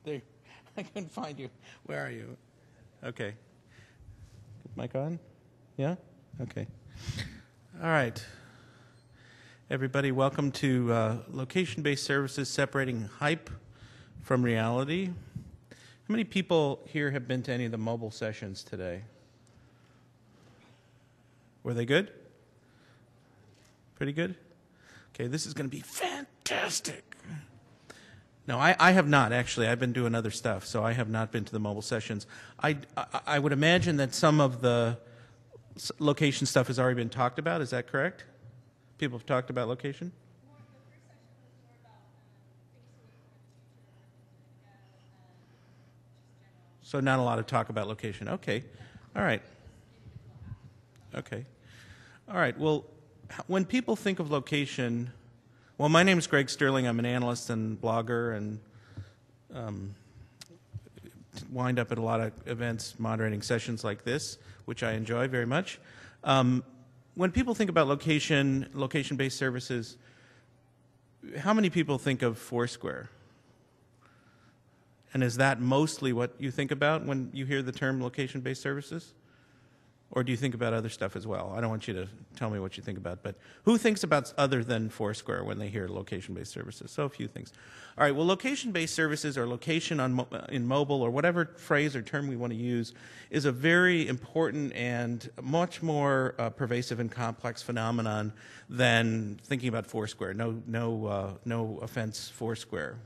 there. I couldn't find you. Where are you? Okay. Mic on? Yeah? Okay. All right. Everybody, welcome to Location-Based Services Separating Hype from Reality. How many people here have been to any of the mobile sessions today? Were they good? Pretty good? Okay, this is going to be fantastic. No, I have not, actually. I've been doing other stuff, so I have not been to the mobile sessions. I would imagine that some of the location stuff has already been talked about. Is that correct? People have talked about location? So not a lot of talk about location. Okay. All right. Okay. All right. Well, when people think of location, well, my name is Greg Sterling. I'm an analyst and blogger and wind up at a lot of events moderating sessions like this, which I enjoy very much. When people think about location-based services, how many people think of Foursquare? And is that mostly what you think about when you hear the term location-based services? Or do you think about other stuff as well? I don't want you to tell me what you think about, but who thinks about other than Foursquare when they hear location-based services? So a few things. All right, well, location-based services or location in mobile or whatever phrase or term we want to use is a very important and much more pervasive and complex phenomenon than thinking about Foursquare. No offense, Foursquare.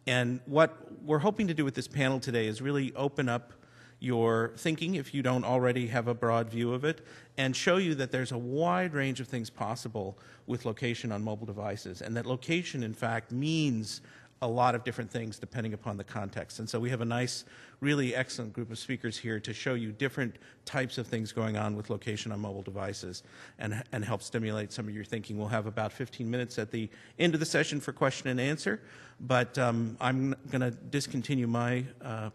And what we're hoping to do with this panel today is really open up your thinking, if you don't already have a broad view of it, and show you that there's a wide range of things possible with location on mobile devices, and that location, in fact, means a lot of different things depending upon the context. And so we have a nice, really excellent group of speakers here to show you different types of things going on with location on mobile devices and help stimulate some of your thinking. We'll have about 15 minutes at the end of the session for question and answer, but I'm going to discontinue my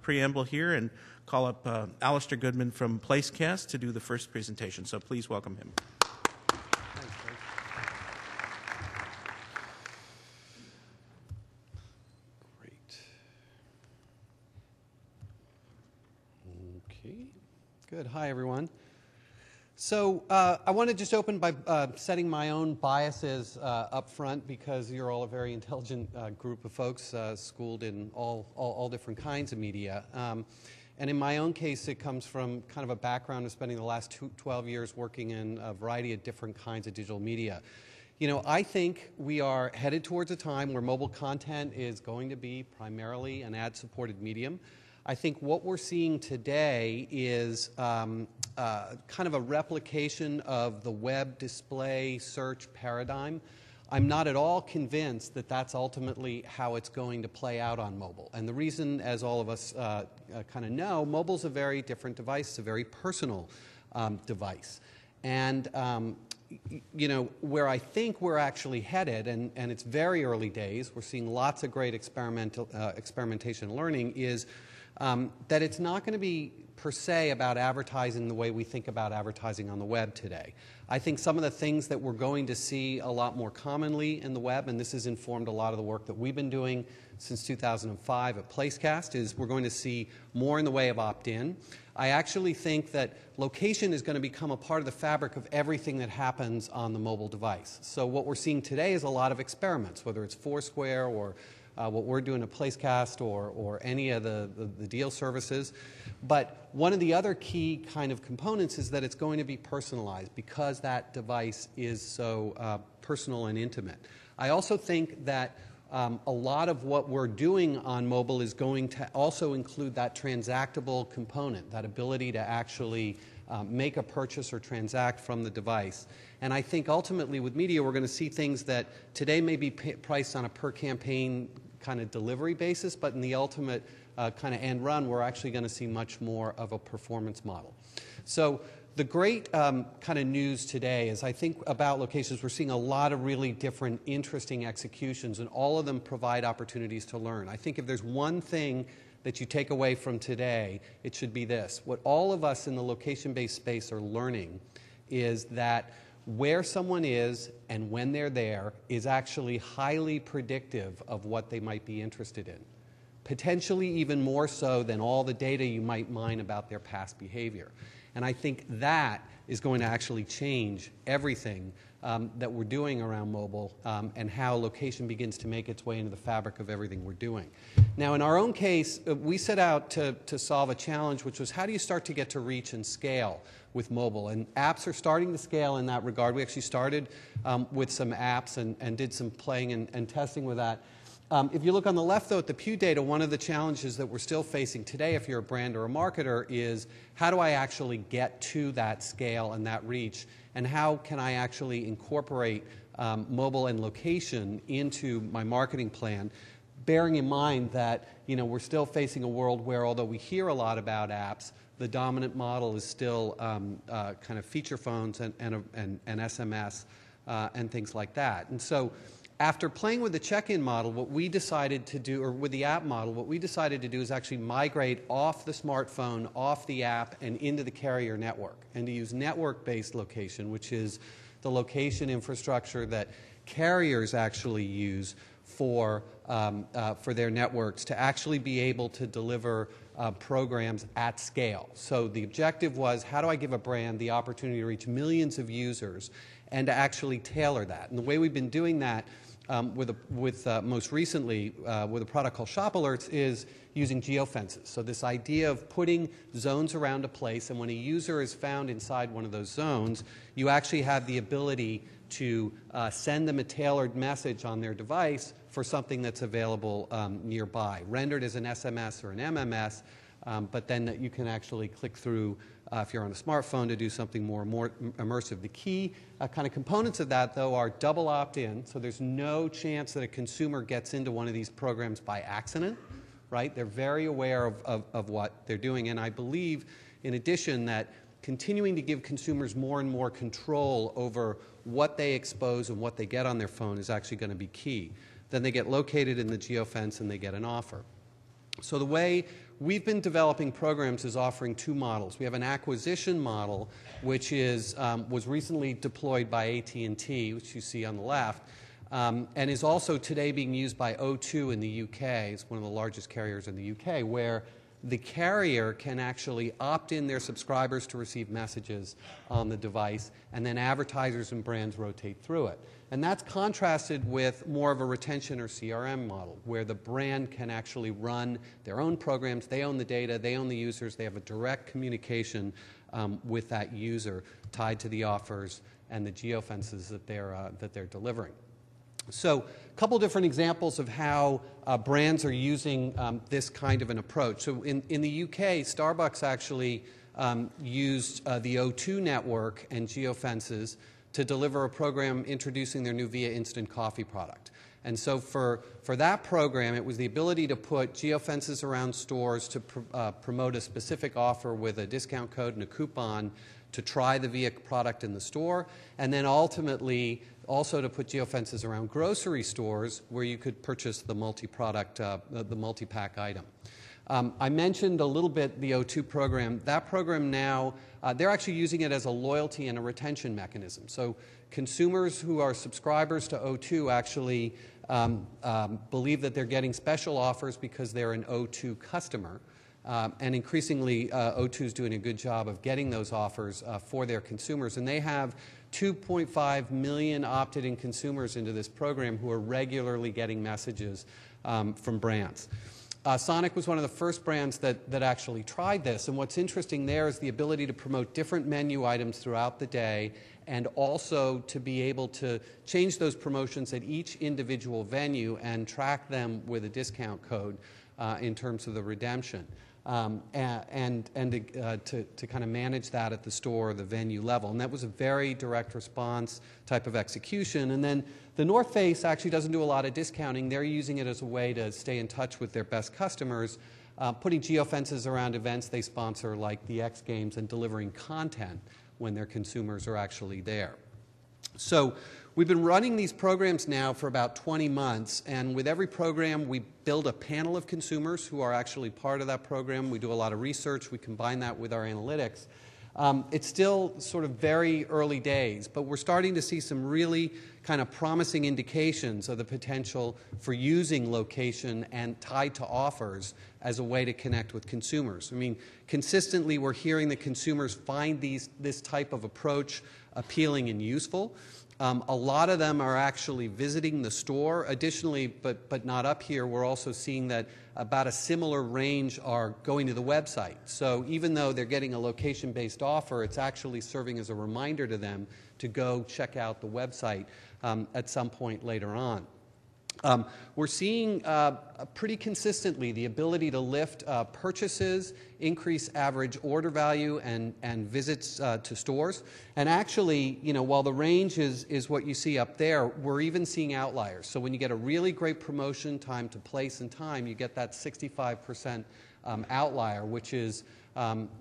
preamble here and call up Alistair Goodman from Placecast to do the first presentation. So please welcome him. Thanks, Greg. Great. Okay. Good. Hi, everyone. So I want to just open by setting my own biases up front, because you're all a very intelligent group of folks schooled in all different kinds of media. And in my own case, it comes from kind of a background of spending the last 12 years working in a variety of different kinds of digital media. You know, I think we are headed towards a time where mobile content is going to be primarily an ad-supported medium. I think what we're seeing today is kind of a replication of the web display search paradigm. I'm not at all convinced that that's ultimately how it's going to play out on mobile. And the reason, as all of us kind of know, mobile's a very different device. It's a very personal device. And you know, where I think we're actually headed, and it's very early days, we're seeing lots of great experimentation and learning, is that it's not going to be per se about advertising the way we think about advertising on the web today. I think some of the things that we're going to see a lot more commonly in the web, and this has informed a lot of the work that we've been doing since 2005 at Placecast, is we're going to see more in the way of opt-in. I actually think that location is going to become a part of the fabric of everything that happens on the mobile device. So what we're seeing today is a lot of experiments, whether it's Foursquare or what we're doing at Placecast or any of the deal services. But one of the other key kind of components is that it's going to be personalized, because that device is so personal and intimate. I also think that a lot of what we're doing on mobile is going to also include that transactable component, that ability to actually make a purchase or transact from the device. And I think ultimately with media, we're going to see things that today may be priced on a per campaign kind of delivery basis, but in the ultimate kind of end run, we're actually going to see much more of a performance model. So the great kind of news today is, I think, about locations, we're seeing a lot of really different, interesting executions, and all of them provide opportunities to learn. I think if there's one thing that you take away from today, it should be this. What all of us in the location-based space are learning is that where someone is and when they're there is actually highly predictive of what they might be interested in. potentially even more so than all the data you might mine about their past behavior. And I think that is going to actually change everything that we're doing around mobile and how location begins to make its way into the fabric of everything we're doing. Now, in our own case, we set out to solve a challenge, which was how do you start to get to reach and scale with mobile? And apps are starting to scale in that regard. We actually started with some apps and did some playing and testing with that. If you look on the left, though, at the Pew data, one of the challenges that we're still facing today, if you're a brand or a marketer, is how do I actually get to that scale and that reach, and how can I actually incorporate mobile and location into my marketing plan, bearing in mind that we're still facing a world where, although we hear a lot about apps, the dominant model is still kind of feature phones and SMS and things like that. And so, after playing with the check-in model, what we decided to do, or with the app model, what we decided to do is actually migrate off the smartphone, off the app, and into the carrier network, and to use network-based location, which is the location infrastructure that carriers actually use for their networks to actually be able to deliver programs at scale. So the objective was, how do I give a brand the opportunity to reach millions of users and to actually tailor that? And the way we've been doing that most recently with a product called Shop Alerts is using geofences. So this idea of putting zones around a place, and when a user is found inside one of those zones, you actually have the ability to send them a tailored message on their device for something that's available nearby, rendered as an SMS or an MMS, but then that you can actually click through if you're on a smartphone to do something more immersive. The key kind of components of that, though, are double opt-in, so there's no chance that a consumer gets into one of these programs by accident, right? They're very aware of what they're doing, and I believe, in addition, that continuing to give consumers more and more control over what they expose and what they get on their phone is actually going to be key. Then they get located in the geofence and they get an offer. So the way we've been developing programs is offering two models. We have an acquisition model, which was recently deployed by AT&T, which you see on the left, and is also today being used by O2 in the UK. It's one of the largest carriers in the UK, where the carrier can actually opt in their subscribers to receive messages on the device, and then advertisers and brands rotate through it. And that's contrasted with more of a retention or CRM model, where the brand can actually run their own programs, they own the data, they own the users, they have a direct communication with that user tied to the offers and the geofences that they're delivering. So a couple different examples of how brands are using this kind of an approach. So in the UK, Starbucks actually used the O2 network and geofences to deliver a program introducing their new Via Instant Coffee product. And so for that program, it was the ability to put geofences around stores to promote a specific offer with a discount code and a coupon to try the Via product in the store, and then ultimately also to put geofences around grocery stores where you could purchase the multi-product, the multi-pack item. I mentioned a little bit the O2 program. That program now, they're actually using it as a loyalty and a retention mechanism. So consumers who are subscribers to O2 actually believe that they're getting special offers because they're an O2 customer. And increasingly, O2 is doing a good job of getting those offers for their consumers. And they have 2.5 million opted-in consumers into this program who are regularly getting messages from brands. Sonic was one of the first brands that actually tried this, and what's interesting there is the ability to promote different menu items throughout the day, and also to be able to change those promotions at each individual venue and track them with a discount code in terms of the redemption. And to kind of manage that at the store or the venue level. And that was a very direct response type of execution. And then the North Face actually doesn't do a lot of discounting. They're using it as a way to stay in touch with their best customers, putting geofences around events they sponsor like the X Games and delivering content when their consumers are actually there. So we've been running these programs now for about 20 months, and with every program we build a panel of consumers who are actually part of that program. We do a lot of research. We combine that with our analytics. It's still sort of very early days, but we're starting to see some really kind of promising indications of the potential for using location and tied to offers as a way to connect with consumers. I mean, consistently we're hearing that consumers find this type of approach appealing and useful. A lot of them are actually visiting the store. Additionally, but not up here, we're also seeing that about a similar range are going to the website. So even though they're getting a location-based offer, it's actually serving as a reminder to them to go check out the website at some point later on. We're seeing pretty consistently the ability to lift purchases, increase average order value, and visits to stores. And actually, you know, while the range is what you see up there, we're even seeing outliers. So when you get a really great promotion, time to place and time, you get that 65% outlier, which is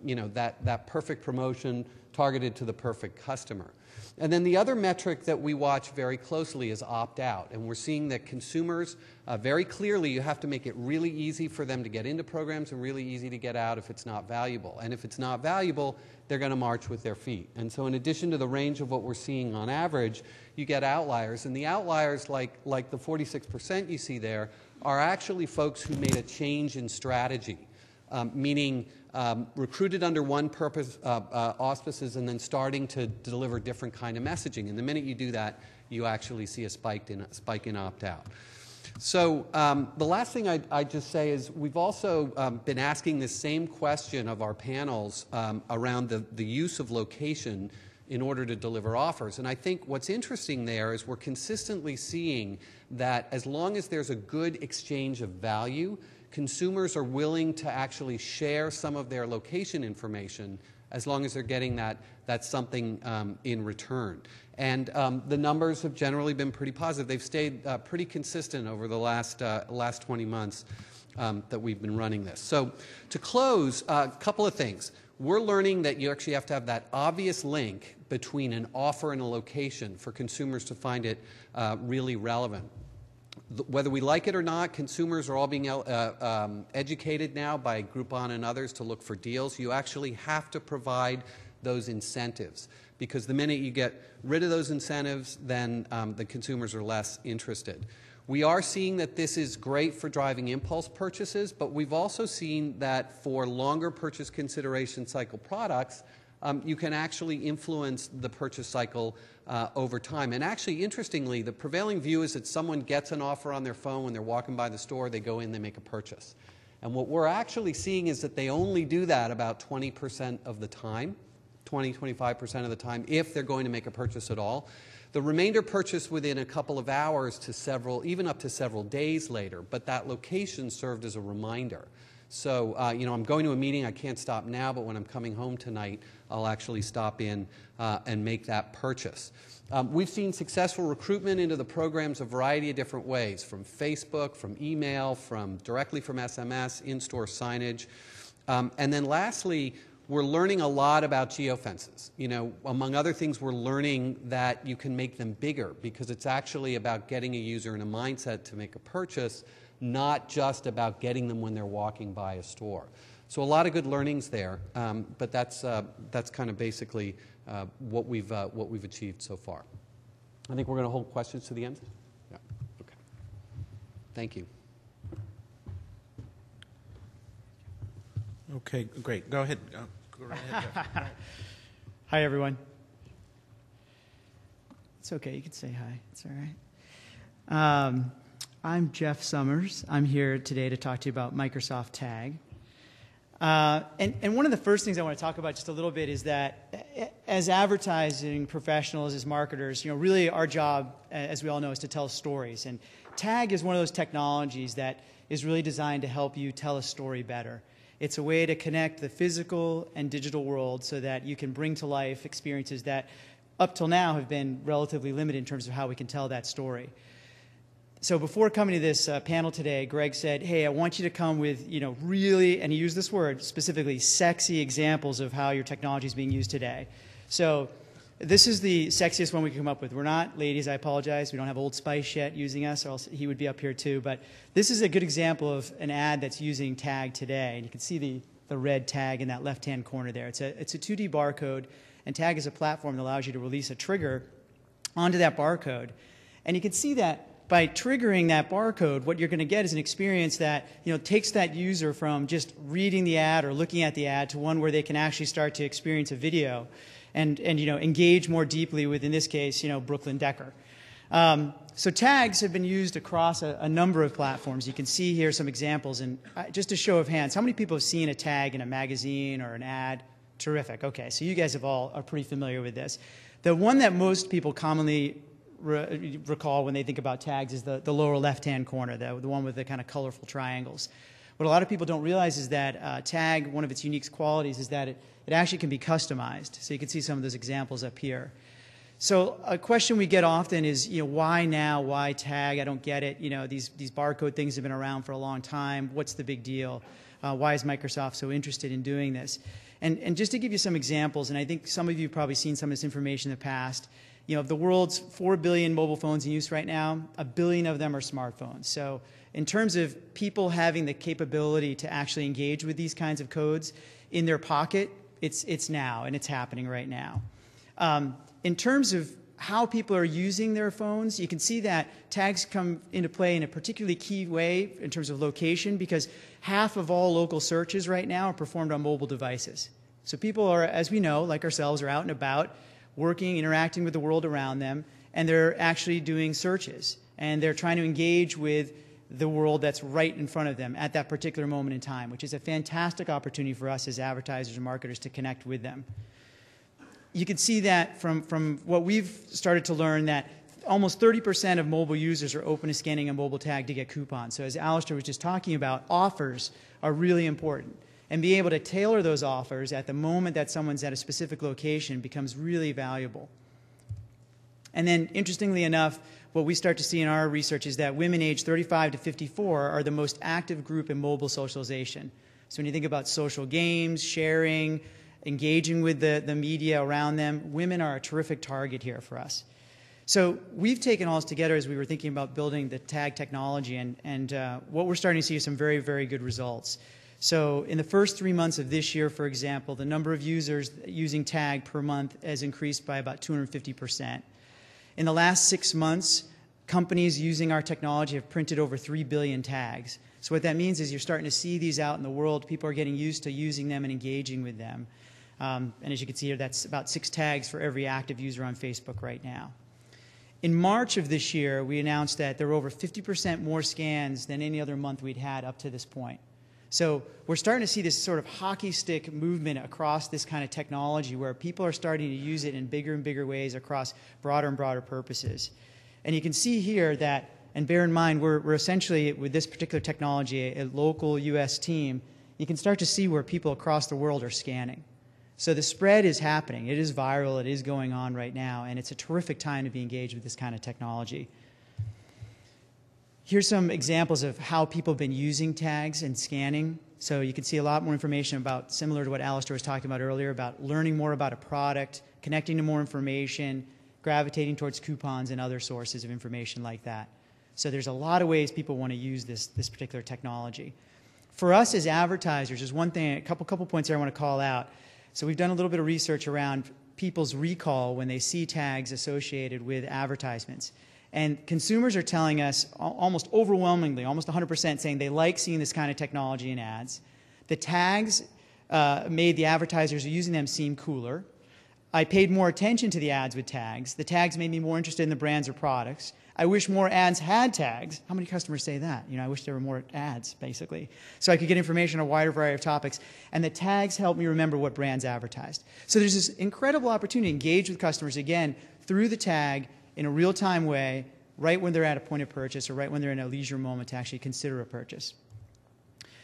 you know, that perfect promotion targeted to the perfect customer. And then the other metric that we watch very closely is opt-out. And we're seeing that consumers, very clearly, you have to make it really easy for them to get into programs and really easy to get out if it's not valuable. And if it's not valuable, they're going to march with their feet. And so in addition to the range of what we're seeing on average, you get outliers. And the outliers, like the 46% you see there, are actually folks who made a change in strategy, meaning recruited under one purpose auspices and then starting to deliver different kind of messaging. And the minute you do that, you actually see a spike in opt-out. So the last thing I'd just say is we've also been asking this same question of our panels around the use of location in order to deliver offers. And I think what's interesting there is we're consistently seeing that as long as there's a good exchange of value, consumers are willing to actually share some of their location information as long as they're getting that something in return. And the numbers have generally been pretty positive. They've stayed pretty consistent over the last 20 months that we've been running this. So to close, a couple of things. We're learning that you actually have to have that obvious link between an offer and a location for consumers to find it really relevant. Whether we like it or not, consumers are all being educated now by Groupon and others to look for deals. You actually have to provide those incentives, because the minute you get rid of those incentives, then the consumers are less interested. We are seeing that this is great for driving impulse purchases, but we've also seen that for longer purchase consideration cycle products, you can actually influence the purchase cycle over time. And actually, interestingly, the prevailing view is that someone gets an offer on their phone when they're walking by the store, they go in, they make a purchase. And what we're actually seeing is that they only do that about 20% of the time, 20-25% of the time, if they're going to make a purchase at all. The remainder purchase within a couple of hours to several, even up to several days later, but that location served as a reminder. So, you know, I'm going to a meeting, I can't stop now, but when I'm coming home tonight, I'll actually stop in and make that purchase. We've seen successful recruitment into the programs a variety of different ways, from Facebook, from email, directly from SMS, in-store signage. And then lastly, we're learning a lot about geofences. You know, among other things, we're learning that you can make them bigger, because it's actually about getting a user in a mindset to make a purchase, not just about getting them when they're walking by a store. So a lot of good learnings there, but that's kind of basically what we've achieved so far. I think we're going to hold questions to the end. Yeah. Okay. Thank you. Okay, great. Go ahead. Go right ahead, Jeff. Hi, everyone. It's okay. You can say hi. It's all right. I'm Jeff Summers. I'm here today to talk to you about Microsoft Tag. And one of the first things I want to talk about just a little bit is that as advertising professionals, as marketers, you know, really our job, as we all know, is to tell stories. And Tag is one of those technologies that is really designed to help you tell a story better. It's a way to connect the physical and digital world so that you can bring to life experiences that up till now have been relatively limited in terms of how we can tell that story. So before coming to this panel today, Greg said, hey, I want you to come with, you know, really, and he used this word specifically, sexy examples of how your technology is being used today. So this is the sexiest one we can come up with. We're not, ladies, I apologize, we don't have Old Spice yet using us, or else he would be up here too. But this is a good example of an ad that's using Tag today. And you can see the red tag in that left-hand corner there. It's a 2D barcode, and Tag is a platform that allows you to release a trigger onto that barcode. And you can see that by triggering that barcode, what you're going to get is an experience that takes that user from just reading the ad or looking at the ad to one where they can actually start to experience a video and engage more deeply with, in this case, Brooklyn Decker. So tags have been used across a number of platforms. You can see here some examples. And just a show of hands, how many people have seen a tag in a magazine or an ad? Terrific. Okay, so you guys are pretty familiar with this. The one that most people commonly recall when they think about tags is the lower left-hand corner, the one with the kind of colorful triangles. What a lot of people don't realize is that tag, one of its unique qualities is that it actually can be customized. So you can see some of those examples up here. So a question we get often is, why now? Why tag? I don't get it. These barcode things have been around for a long time. What's the big deal? Why is Microsoft so interested in doing this? And just to give you some examples, and I think some of you have probably seen some of this information in the past, of the world's 4 billion mobile phones in use right now, 1 billion of them are smartphones. So in terms of people having the capability to actually engage with these kinds of codes in their pocket, it's now, and it's happening right now. In terms of how people are using their phones, you can see that tags come into play in a particularly key way in terms of location, because half of all local searches right now are performed on mobile devices. So people are, as we know, like ourselves, are out and about, working, interacting with the world around them, and they're actually doing searches. And they're trying to engage with the world that's right in front of them at that particular moment in time, which is a fantastic opportunity for us as advertisers and marketers to connect with them. You can see that from what we've started to learn, that almost 30% of mobile users are open to scanning a mobile tag to get coupons. So as Alistair was just talking about, offers are really important. And being able to tailor those offers at the moment that someone's at a specific location becomes really valuable. And then, interestingly enough, what we start to see in our research is that women aged 35 to 54 are the most active group in mobile socialization. So when you think about social games, sharing, engaging with the media around them, women are a terrific target here for us. So we've taken all this together as we were thinking about building the tag technology, and what we're starting to see is some very, very good results. So in the first 3 months of this year, for example, the number of users using tag per month has increased by about 250%. In the last 6 months, companies using our technology have printed over 3 billion tags. So what that means is you're starting to see these out in the world. People are getting used to using them and engaging with them. And as you can see here, that's about 6 tags for every active user on Facebook right now. In March of this year, we announced that there were over 50% more scans than any other month we'd had up to this point. So we're starting to see this sort of hockey stick movement across this kind of technology where people are starting to use it in bigger and bigger ways across broader and broader purposes. And you can see here that, and bear in mind, we're essentially, with this particular technology, a local US team. You can start to see where people across the world are scanning. So the spread is happening. It is viral. It is going on right now. And it's a terrific time to be engaged with this kind of technology. Here's some examples of how people have been using tags and scanning. So you can see a lot more information about, similar to what Alistair was talking about earlier, about learning more about a product, connecting to more information, gravitating towards coupons and other sources of information like that. So there's a lot of ways people want to use this particular technology. For us as advertisers, there's one thing, a couple points here I want to call out. So we've done a little bit of research around people's recall when they see tags associated with advertisements. And consumers are telling us almost overwhelmingly, almost 100%, saying they like seeing this kind of technology in ads. The tags made the advertisers who are using them seem cooler. I paid more attention to the ads with tags. The tags made me more interested in the brands or products. I wish more ads had tags. How many customers say that? I wish there were more ads, basically, so I could get information on a wider variety of topics. And the tags help me remember what brands advertised. So there's this incredible opportunity to engage with customers, again, through the tag in a real-time way, right when they're at a point of purchase or right when they're in a leisure moment to actually consider a purchase.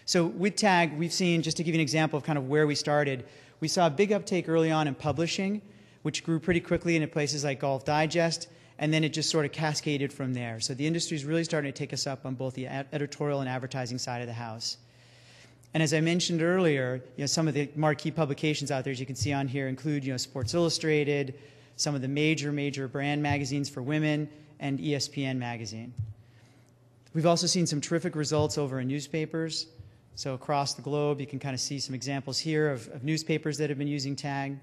So with tag, we've seen, just to give you an example of kind of where we started, we saw a big uptake early on in publishing, which grew pretty quickly into places like Golf Digest, and then it just sort of cascaded from there. So the industry is really starting to take us up on both the editorial and advertising side of the house. And as I mentioned earlier, some of the marquee publications out there, as you can see on here, include Sports Illustrated, some of the major brand magazines for women, and ESPN magazine. We've also seen some terrific results over in newspapers. So across the globe, you can kind of see some examples here of newspapers that have been using tag.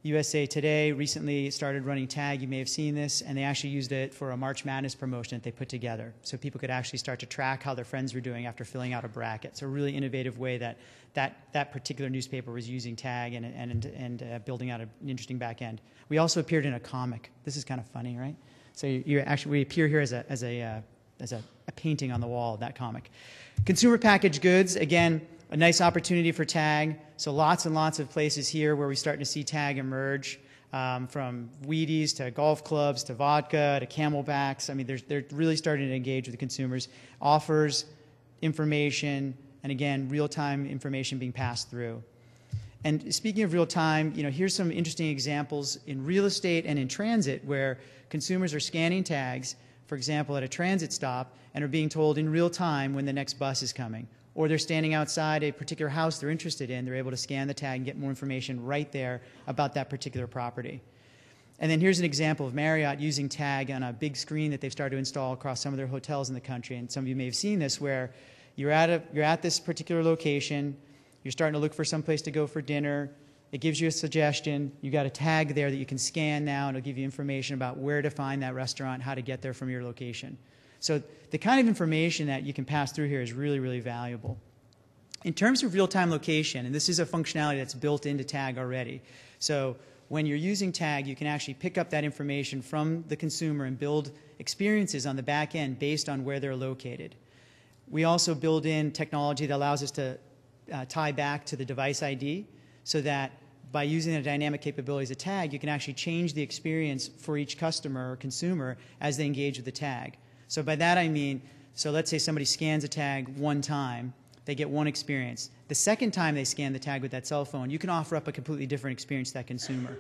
USA Today recently started running tag. You may have seen this, and they actually used it for a March Madness promotion that they put together. So people could actually start to track how their friends were doing after filling out a bracket. So a really innovative way that particular newspaper was using tag and building out an interesting back end. We also appeared in a comic. This is kind of funny, right? So we appear here as a painting on the wall of that comic. Consumer packaged goods, again, a nice opportunity for tag. So lots and lots of places here where we're starting to see tag emerge, from Wheaties to golf clubs to vodka to Camelbacks. I mean, they're really starting to engage with the consumers. Offers, information, and again, real-time information being passed through. And speaking of real-time, here's some interesting examples in real estate and in transit where consumers are scanning tags, for example, at a transit stop, and are being told in real time when the next bus is coming. Or they're standing outside a particular house they're interested in. They're able to scan the tag and get more information right there about that particular property. And then here's an example of Marriott using tag on a big screen that they've started to install across some of their hotels in the country. And some of you may have seen this, where you're at this particular location, you're starting to look for some place to go for dinner. It gives you a suggestion. You got a tag there that you can scan now, and it'll give you information about where to find that restaurant, how to get there from your location. So the kind of information that you can pass through here is really, really valuable. In terms of real-time location, and this is a functionality that's built into tag already. So when you're using tag, you can actually pick up that information from the consumer and build experiences on the back end based on where they're located. We also build in technology that allows us to tie back to the device ID, so that by using the dynamic capabilities of tag, you can actually change the experience for each customer or consumer as they engage with the tag. So by that I mean, so let's say somebody scans a tag one time, they get one experience. The second time they scan the tag with that cell phone, you can offer up a completely different experience to that consumer.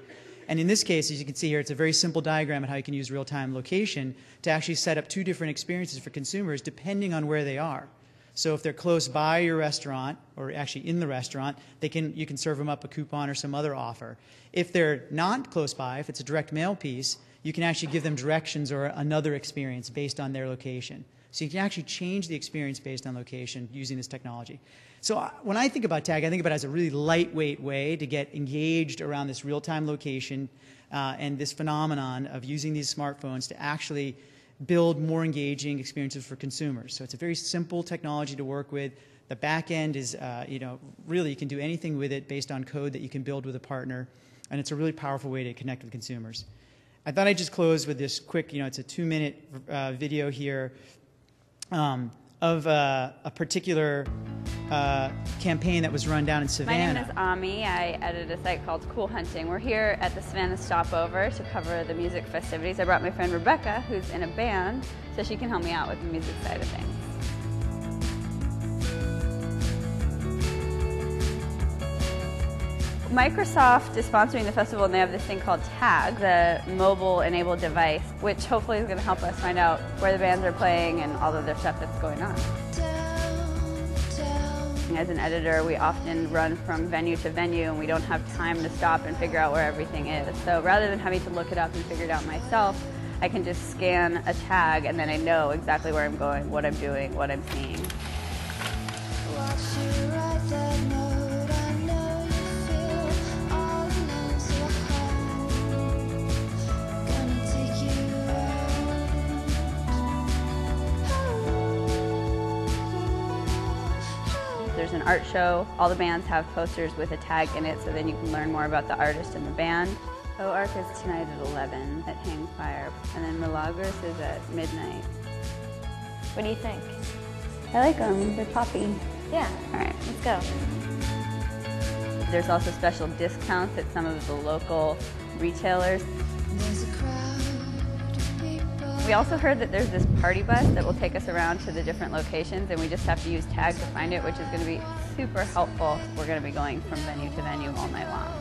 And in this case, as you can see here, it's a very simple diagram of how you can use real-time location to actually set up two different experiences for consumers depending on where they are. So if they're close by your restaurant, or actually in the restaurant, you can serve them up a coupon or some other offer. If they're not close by, if it's a direct mail piece, you can actually give them directions or another experience based on their location. So you can actually change the experience based on location using this technology. So when I think about tag, I think about it as a really lightweight way to get engaged around this real-time location and this phenomenon of using these smartphones to actually build more engaging experiences for consumers. So it's a very simple technology to work with. The back end is, really you can do anything with it based on code that you can build with a partner, and it's a really powerful way to connect with consumers. I thought I'd just close with this quick, it's a 2-minute video here of a particular campaign that was run down in Savannah. My name is Ami. I edit a site called Cool Hunting. We're here at the Savannah Stopover to cover the music festivities. I brought my friend Rebecca, who's in a band, so she can help me out with the music side of things. Microsoft is sponsoring the festival, and they have this thing called Tag, the mobile-enabled device, which hopefully is going to help us find out where the bands are playing and all of their stuff that's going on. As an editor, we often run from venue to venue, and we don't have time to stop and figure out where everything is. So rather than having to look it up and figure it out myself, I can just scan a tag, and then I know exactly where I'm going, what I'm doing, what I'm seeing. There's an art show. All the bands have posters with a tag in it, so then you can learn more about the artist and the band. OARC is tonight at 11 at Hangfire, and then Milagros is at midnight. What do you think? I like them. They're poppy. Yeah. All right. Let's go. There's also special discounts at some of the local retailers. We also heard that there's this party bus that will take us around to the different locations, and we just have to use tag to find it, which is going to be super helpful. We're going to be going from venue to venue all night long.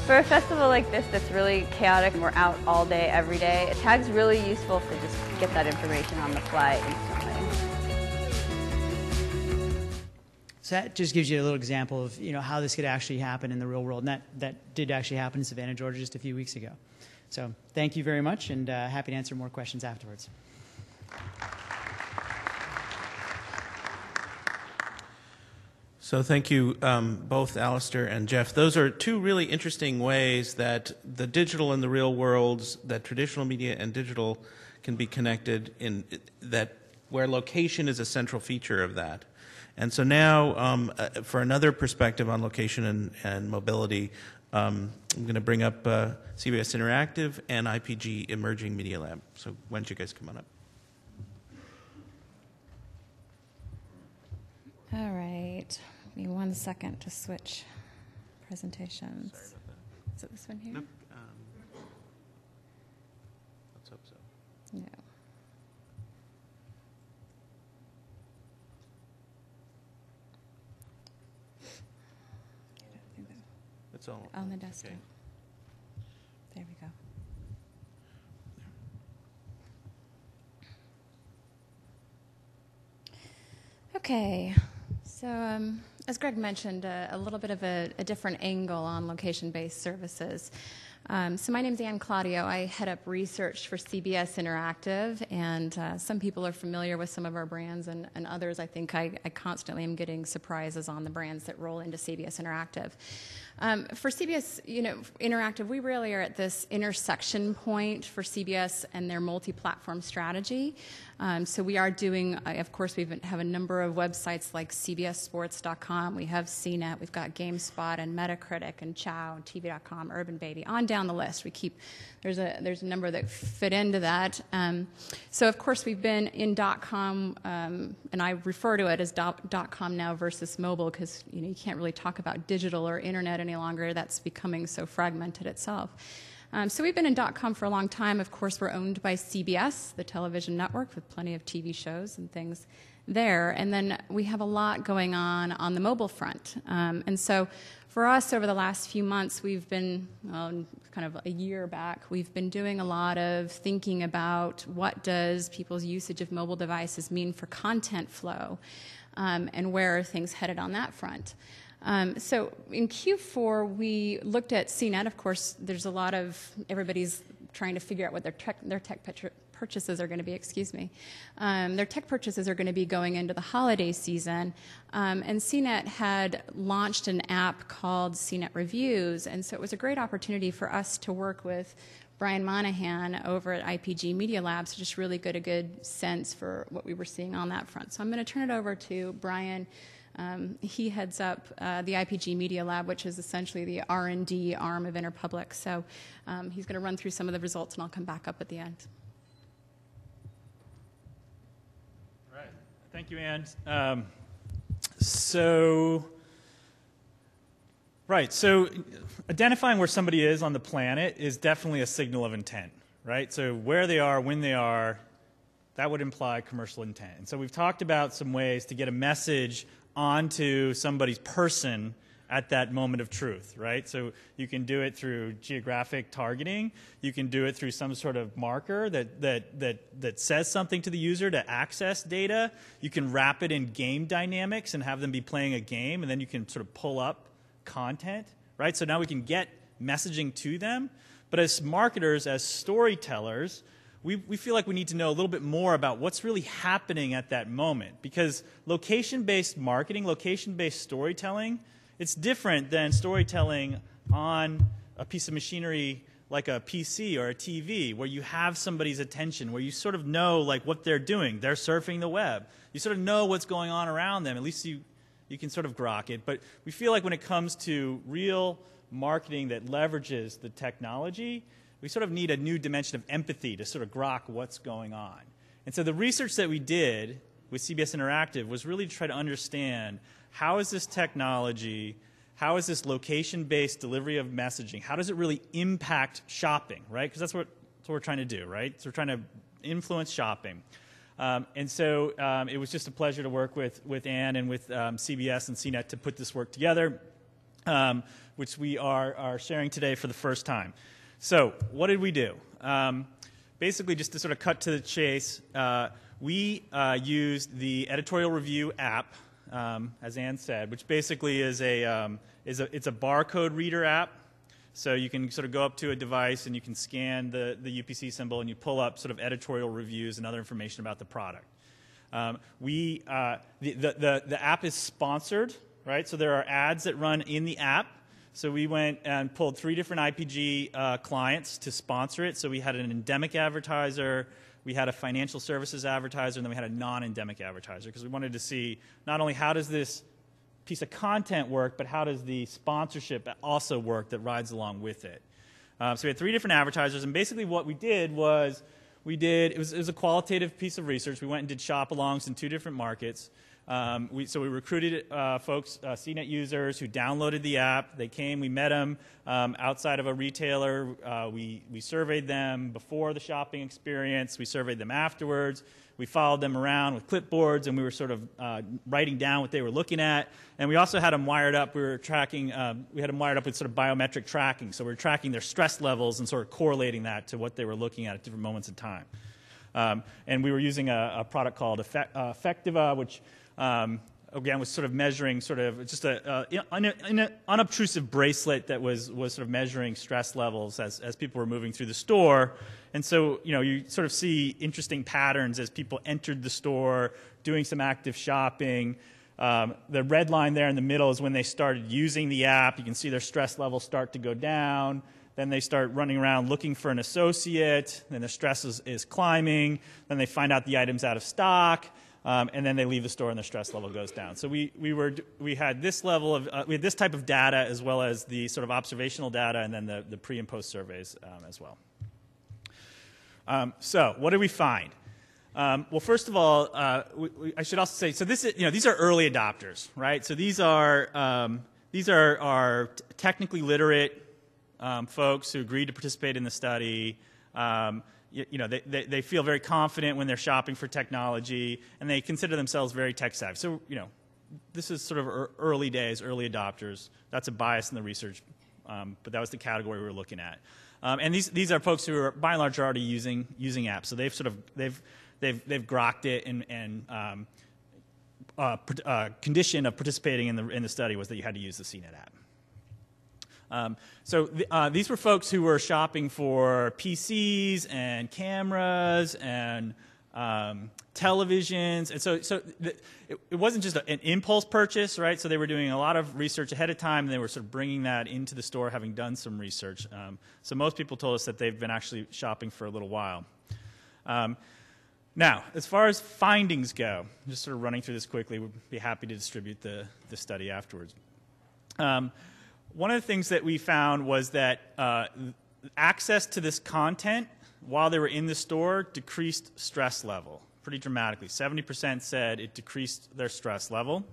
For a festival like this that's really chaotic and we're out all day, every day, tag's really useful to just get that information on the fly instantly. So that just gives you a little example of how this could actually happen in the real world. And that did actually happen in Savannah, Georgia just a few weeks ago. So thank you very much, and happy to answer more questions afterwards. So thank you, both Alistair and Jeff. Those are two really interesting ways that the digital and the real worlds, that traditional media and digital can be connected in that, where location is a central feature of that. And so now, for another perspective on location and mobility, I'm going to bring up CBS Interactive and IPG Emerging Media Lab. So why don't you guys come on up? All right. Give me 1 second to switch presentations. Sorry about that. Is it this one here? Nope. Let's hope so. No. It's all On the desktop. okay. There we go. Okay, so as Greg mentioned, a little bit of a different angle on location-based services. So my name's Ann Claudio. I head up research for CBS Interactive, and some people are familiar with some of our brands, and others I think I constantly am getting surprises on the brands that roll into CBS Interactive. For CBS Interactive, we really are at this intersection point for CBS and their multi-platform strategy. So we are doing, of course, we have a number of websites like cbssports.com, we have CNET, we've got GameSpot and Metacritic and Chow and TV.com, Urban Baby, on down the list. We keep, there's a number that fit into that. So of course we've been in .com, and I refer to it as .com now versus mobile, because you can't really talk about digital or internet any longer. That's becoming so fragmented itself. So we've been in .com for a long time. Of course, we're owned by CBS, the television network, with plenty of TV shows and things there. And then we have a lot going on the mobile front. And so for us, over the last few months, we've been, kind of a year back, we've been doing a lot of thinking about what does people's usage of mobile devices mean for content flow, and where are things headed on that front. So in Q4, we looked at CNET. Of course, there's a lot of, everybody's trying to figure out what their tech purchases are going to be, Their tech purchases are going to be going into the holiday season. And CNET had launched an app called CNET Reviews. And so it was a great opportunity for us to work with Brian Monahan over at IPG Media Labs to just really get a good sense for what we were seeing on that front. So I'm going to turn it over to Brian. He heads up the IPG Media Lab, which is essentially the R&D arm of Interpublic. So he's going to run through some of the results, and I'll come back up at the end. All right. Thank you, Ann. So identifying where somebody is on the planet is definitely a signal of intent, right? So where they are, when they are, that would imply commercial intent. And so we've talked about some ways to get a message onto somebody's person at that moment of truth, right? So you can do it through geographic targeting. You can do it through some sort of marker that says something to the user to access data. You can wrap it in game dynamics and have them be playing a game, and then you can sort of pull up content, right? So now we can get messaging to them. But as marketers, as storytellers, we feel like we need to know a little bit more about what's really happening at that moment, because location-based marketing, location-based storytelling, it's different than storytelling on a piece of machinery like a PC or a TV, where you have somebody's attention, where you sort of know like what they're doing. They're surfing the web. You sort of know what's going on around them. At least you can sort of grok it. But we feel like when it comes to real marketing that leverages the technology, we sort of need a new dimension of empathy to sort of grok what's going on. And so the research that we did with CBS Interactive was really to try to understand, how is this technology, how is this location-based delivery of messaging, how does it really impact shopping, right? Because that's what we're trying to do, right? So we're trying to influence shopping. And so it was just a pleasure to work with Ann and with CBS and CNET to put this work together, which we are sharing today for the first time. So what did we do? Basically, just to sort of cut to the chase, we used the editorial review app, as Ann said, which basically is it's a barcode reader app. So you can sort of go up to a device and you can scan the UPC symbol and you pull up sort of editorial reviews and other information about the product. The app is sponsored right? So there are ads that run in the app. So we went and pulled 3 different IPG clients to sponsor it. So we had an endemic advertiser, we had a financial services advertiser, and then we had a non-endemic advertiser, because we wanted to see not only how does this piece of content work, but how does the sponsorship also work that rides along with it. So we had 3 different advertisers, and basically what we did was it was a qualitative piece of research. We went and did shop-alongs in 2 different markets. So we recruited folks, CNET users who downloaded the app. They came, we met them outside of a retailer. We surveyed them before the shopping experience. We surveyed them afterwards. We followed them around with clipboards, and we were sort of writing down what they were looking at. And we also had them wired up. We had them wired up with sort of biometric tracking. So we were tracking their stress levels and sort of correlating that to what they were looking at different moments in time. And we were using a product called Effectiva, which again was sort of measuring sort of just an unobtrusive bracelet that was sort of measuring stress levels as people were moving through the store. And so, you sort of see interesting patterns as people entered the store, doing some active shopping. The red line there in the middle is when they started using the app. You can see their stress levels start to go down. Then they start running around looking for an associate. Then their stress is climbing. Then they find out the item's out of stock. And then they leave the store and their stress level goes down. So we had this level of we had this type of data, as well as the sort of observational data, and then the pre and post surveys as well. So what did we find? Well, first of all, I should also say, so this is, these are early adopters, right? So these are technically literate folks who agreed to participate in the study. They feel very confident when they're shopping for technology, and they consider themselves very tech savvy. So, this is sort of early days, early adopters. That's a bias in the research, but that was the category we were looking at. And these are folks who are, by and large, already using apps. So they've grokked it, and condition of participating in the study was that you had to use the CNET app. These were folks who were shopping for PCs and cameras and televisions, and so it wasn't just an impulse purchase, right? So they were doing a lot of research ahead of time, and they were sort of bringing that into the store, having done some research. So most people told us that they've been actually shopping for a little while. Now, as far as findings go, just sort of running through this quickly, we'd be happy to distribute the study afterwards. One of the things that we found was that access to this content while they were in the store decreased stress level pretty dramatically. 70% said it decreased their stress level.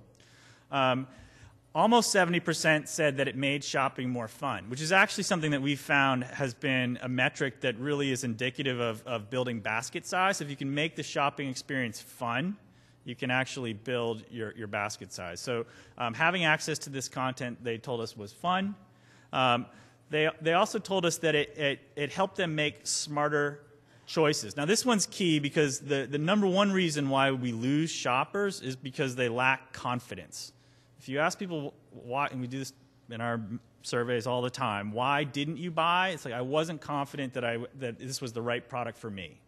Almost 70% said that it made shopping more fun, which is actually something that we found has been a metric that really is indicative of building basket size. If you can make the shopping experience fun, you can actually build your basket size. So having access to this content, they told us, was fun. They also told us that it helped them make smarter choices. Now, this one's key, because the number one reason why we lose shoppers is because they lack confidence. If you ask people why, and we do this in our surveys all the time, why didn't you buy? It's like, I wasn't confident that this was the right product for me.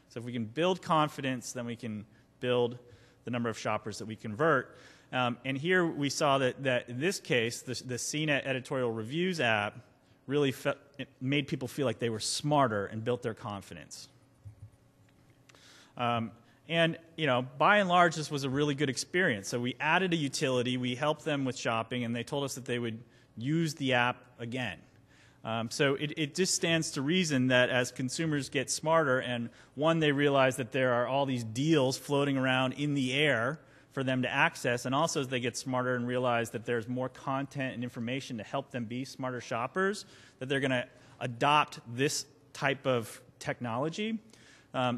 So if we can build confidence, then we can build the number of shoppers that we convert. And here we saw that in this case, the CNET editorial reviews app really made people feel like they were smarter and built their confidence. And by and large, this was a really good experience. So we added a utility, we helped them with shopping, and they told us that they would use the app again. So it just stands to reason that as consumers get smarter, and one, they realize that there are all these deals floating around in the air for them to access, and also as they get smarter and realize that there's more content and information to help them be smarter shoppers, that they're going to adopt this type of technology.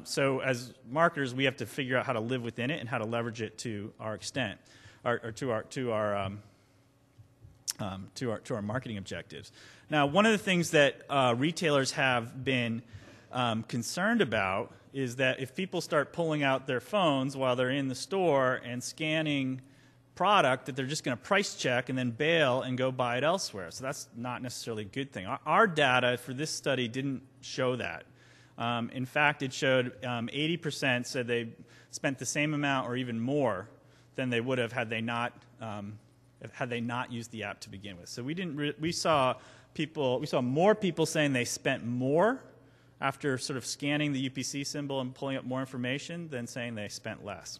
So as marketers, we have to figure out how to live within it and how to leverage it to our extent, or to our marketing objectives. Now, one of the things that retailers have been concerned about is that if people start pulling out their phones while they're in the store and scanning product, that they're just going to price check and then bail and go buy it elsewhere. So that's not necessarily a good thing. Our data for this study didn't show that. In fact, it showed 80% said they spent the same amount or even more than they would have had they not had they not used the app to begin with. So we saw more people saying they spent more after sort of scanning the UPC symbol and pulling up more information than saying they spent less.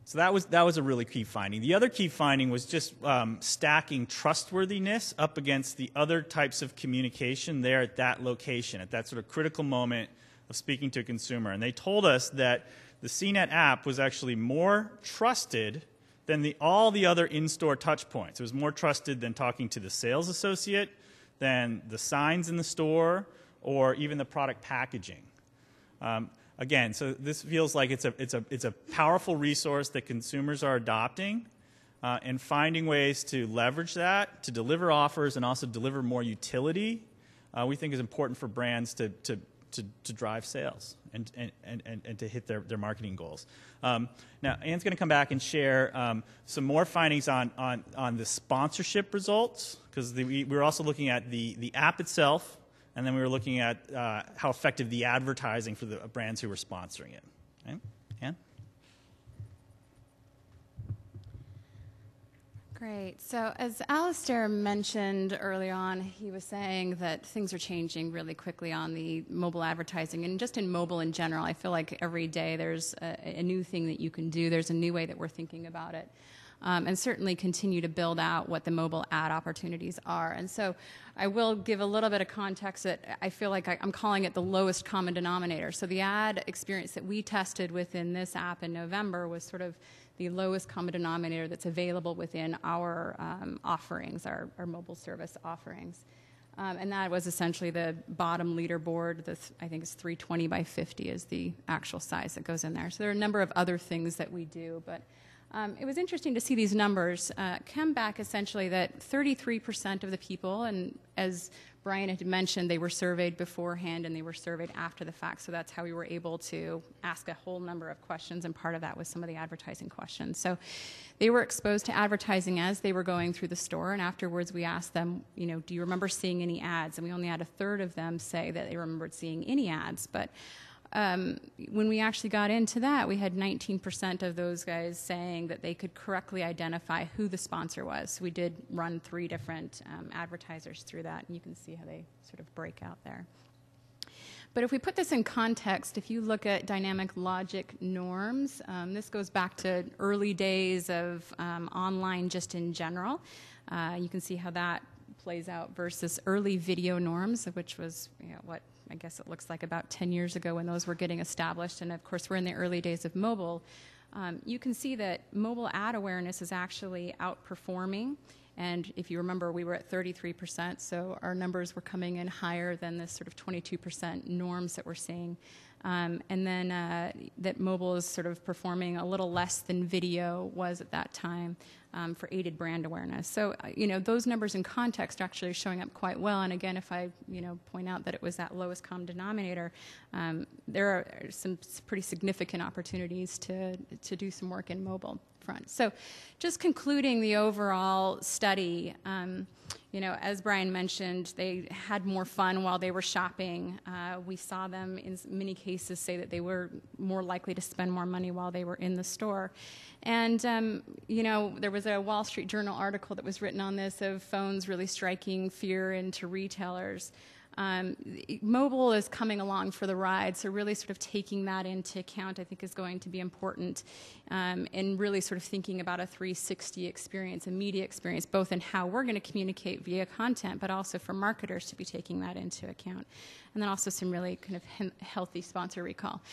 So that was a really key finding. The other key finding was just stacking trustworthiness up against the other types of communication there at that location, at that sort of critical moment of speaking to a consumer. And they told us that the CNET app was actually more trusted than all the other in-store touch points. It was more trusted than talking to the sales associate, than the signs in the store, or even the product packaging. Again, so this feels like it's a powerful resource that consumers are adopting, and finding ways to leverage that to deliver offers and also deliver more utility. We think is important for brands to drive sales and to hit their marketing goals. Now, Anne's going to come back and share some more findings on the sponsorship results, because we were also looking at the app itself, and then we were looking at how effective the advertising for the brands who were sponsoring it. Okay? Anne? Great. So as Alistair mentioned early on, he was saying that things are changing really quickly on the mobile advertising, and just in mobile in general. I feel like every day there's a new thing that you can do. There's a new way that we're thinking about it. And certainly continue to build out what the mobile ad opportunities are. And so I will give a little bit of context that I feel like I'm calling it the lowest common denominator. So the ad experience that we tested within this app in November was sort of the lowest common denominator that's available within our offerings, our mobile service offerings. And that was essentially the bottom leaderboard. I think it's 320 by 50 is the actual size that goes in there. So there are a number of other things that we do, but it was interesting to see these numbers come back essentially that 33% of the people, and as Brian had mentioned, they were surveyed beforehand and they were surveyed after the fact, so that's how we were able to ask a whole number of questions, and part of that was some of the advertising questions. So they were exposed to advertising as they were going through the store, and afterwards we asked them, do you remember seeing any ads? And we only had a third of them say that they remembered seeing any ads, but when we actually got into that, we had 19% of those guys saying that they could correctly identify who the sponsor was. So we did run 3 different advertisers through that, and you can see how they sort of break out there. But if we put this in context, if you look at dynamic logic norms, this goes back to early days of online just in general. You can see how that plays out versus early video norms, which was what I guess it looks like about 10 years ago when those were getting established. And of course, we're in the early days of mobile. You can see that mobile ad awareness is actually outperforming. And if you remember, we were at 33%, so our numbers were coming in higher than this sort of 22% norms that we're seeing. And then that mobile is sort of performing a little less than video was at that time for aided brand awareness. So, those numbers in context actually are showing up quite well. And again, if I, point out that it was that lowest common denominator, there are some pretty significant opportunities to do some work in mobile front. So just concluding the overall study, as Brian mentioned, they had more fun while they were shopping. We saw them in many cases say that they were more likely to spend more money while they were in the store. And, there was a Wall Street Journal article that was written on this of phones really striking fear into retailers. Mobile is coming along for the ride, so really sort of taking that into account I think is going to be important, and really sort of thinking about a 360 experience, a media experience, both in how we're going to communicate via content, but also for marketers to be taking that into account. And then also some really kind of healthy sponsor recall.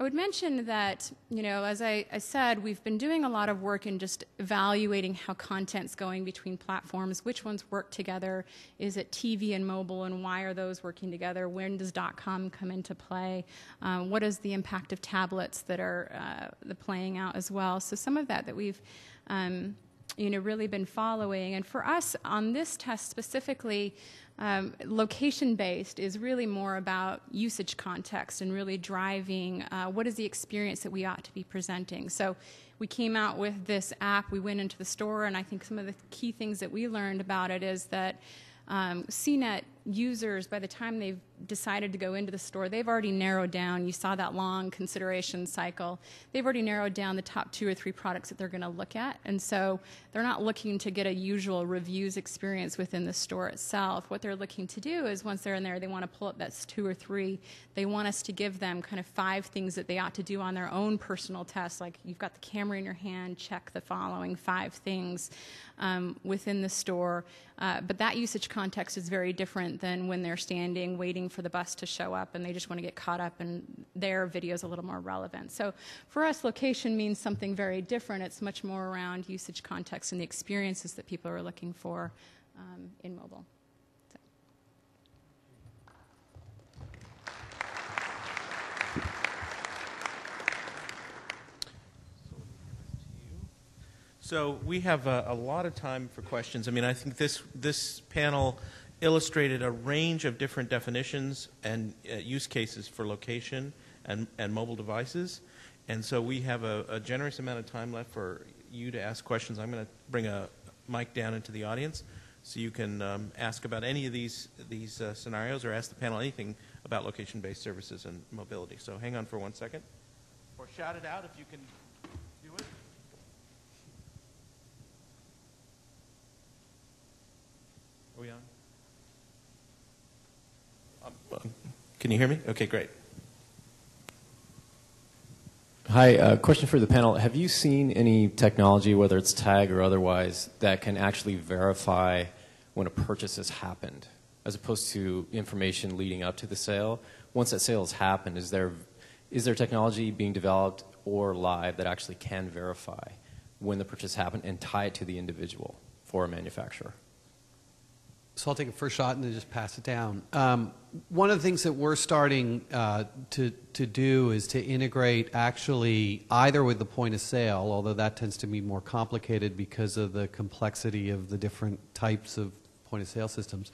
I would mention that, as I said, we've been doing a lot of work in just evaluating how content's going between platforms, which ones work together, is it TV and mobile, and why are those working together, when does .com come into play, what is the impact of tablets that are playing out as well. So some of that we've really been following. And for us on this test specifically, location-based is really more about usage context and really driving what is the experience that we ought to be presenting. So we came out with this app, we went into the store, and I think some of the key things that we learned about it is that CNET users, by the time they've decided to go into the store, they've already narrowed down. You saw that long consideration cycle. They've already narrowed down the top 2 or 3 products that they're going to look at. And so they're not looking to get a usual reviews experience within the store itself. What they're looking to do is once they're in there, they want to pull up that's 2 or 3. They want us to give them kind of 5 things that they ought to do on their own personal tests. Like you've got the camera in your hand, check the following 5 things within the store. But that usage context is very different than when they're standing waiting for the bus to show up and they just want to get caught up and their video is a little more relevant. So for us, location means something very different. It's much more around usage context and the experiences that people are looking for in mobile. So we have a lot of time for questions. I mean, I think this panel illustrated a range of different definitions and use cases for location and mobile devices. And so we have a generous amount of time left for you to ask questions. I'm going to bring a mic down into the audience so you can ask about any of these scenarios or ask the panel anything about location-based services and mobility. So hang on for 1 second. Or shout it out if you can do it. Are we on? Can you hear me? Okay, great. Hi, question for the panel. Have you seen any technology, whether it's tag or otherwise, that can actually verify when a purchase has happened, as opposed to information leading up to the sale? Once that sale has happened, is there technology being developed or live that actually can verify when the purchase happened and tie it to the individual for a manufacturer? So I'll take a first shot and then just pass it down. One of the things that we're starting to do is to integrate actually either with the point of sale, although that tends to be more complicated because of the complexity of the different types of point of sale systems,